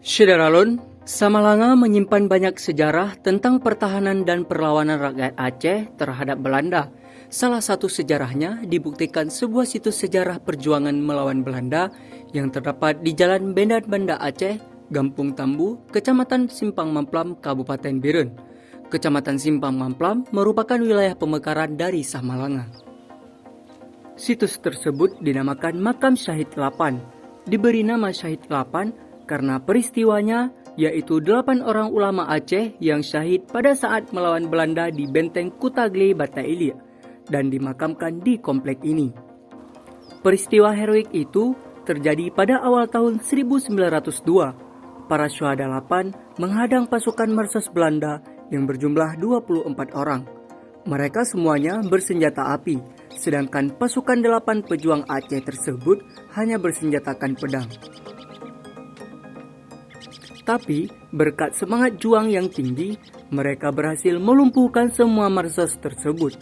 Syederalun, Samalanga menyimpan banyak sejarah tentang pertahanan dan perlawanan rakyat Aceh terhadap Belanda. Salah satu sejarahnya dibuktikan sebuah situs sejarah perjuangan melawan Belanda yang terdapat di Jalan Banda Aceh, Gampung Tambu, Kecamatan Simpang Mamplam, Kabupaten Birun. Kecamatan Simpang Mamplam merupakan wilayah pemekaran dari Samalanga. Situs tersebut dinamakan Makam Syahid 8. Diberi nama Syahid 8 karena peristiwanya yaitu 8 orang ulama Aceh yang syahid pada saat melawan Belanda di benteng Kutagle Bataili dan dimakamkan di komplek ini. Peristiwa heroik itu terjadi pada awal tahun 1902. Para syuhada 8 menghadang pasukan Marses Belanda yang berjumlah 24 orang. Mereka semuanya bersenjata api, sedangkan pasukan 8 pejuang Aceh tersebut hanya bersenjatakan pedang. Tapi, berkat semangat juang yang tinggi, mereka berhasil melumpuhkan semua Marses tersebut.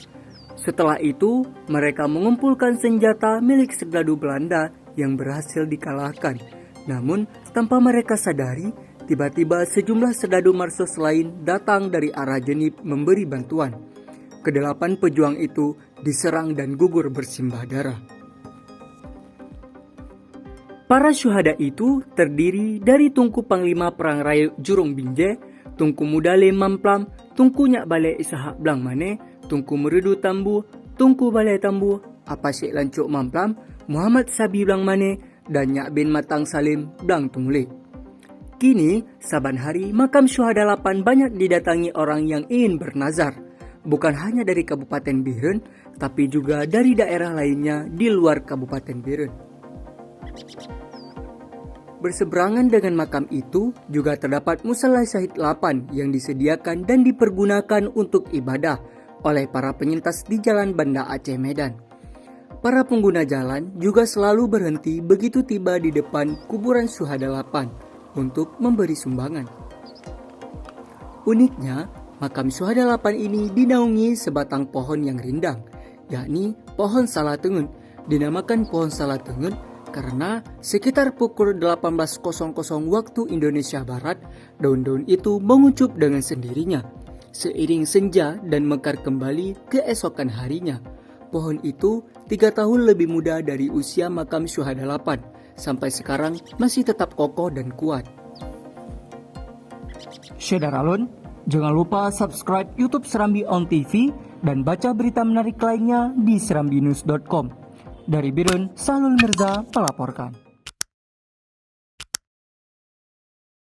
Setelah itu, mereka mengumpulkan senjata milik serdadu Belanda yang berhasil dikalahkan. Namun, tanpa mereka sadari, tiba-tiba sejumlah serdadu Marses lain datang dari arah Jenib memberi bantuan. Kedelapan pejuang itu diserang dan gugur bersimbah darah. Para syuhada itu terdiri dari Tunku Panglima Perang Raya Jurong Binjai, Tunku Mudale Mamplam, Tunku Nyak Balai Ishak Blang Mane, Tunku Meredu Tambu, Tunku Balai Tambu, Apasik Lancuk Mamplam, Muhammad Sabi Blang Mane, dan Nyak bin Matang Salim Blang Tungle. Kini, saban hari makam syuhada 8 banyak didatangi orang yang ingin bernazar, bukan hanya dari Kabupaten Birun, tapi juga dari daerah lainnya di luar Kabupaten Birun. Berseberangan dengan makam itu juga terdapat musala Syahid 8 yang disediakan dan dipergunakan untuk ibadah oleh para penyintas di Jalan Banda Aceh Medan. Para pengguna jalan juga selalu berhenti begitu tiba di depan kuburan syuhada 8 untuk memberi sumbangan. Uniknya, makam syuhada 8 ini dinaungi sebatang pohon yang rindang, yakni pohon Salatengun. Dinamakan pohon Salatengun karena sekitar pukul 18.00 waktu Indonesia Barat, daun-daun itu menguncup dengan sendirinya, seiring senja dan mekar kembali keesokan harinya. Pohon itu 3 tahun lebih muda dari usia makam syuhada 8, sampai sekarang masih tetap kokoh dan kuat. Syederalun, jangan lupa subscribe YouTube Serambi On TV dan baca berita menarik lainnya di serambinews.com. Dari Birun, Sahlul Mirza melaporkan.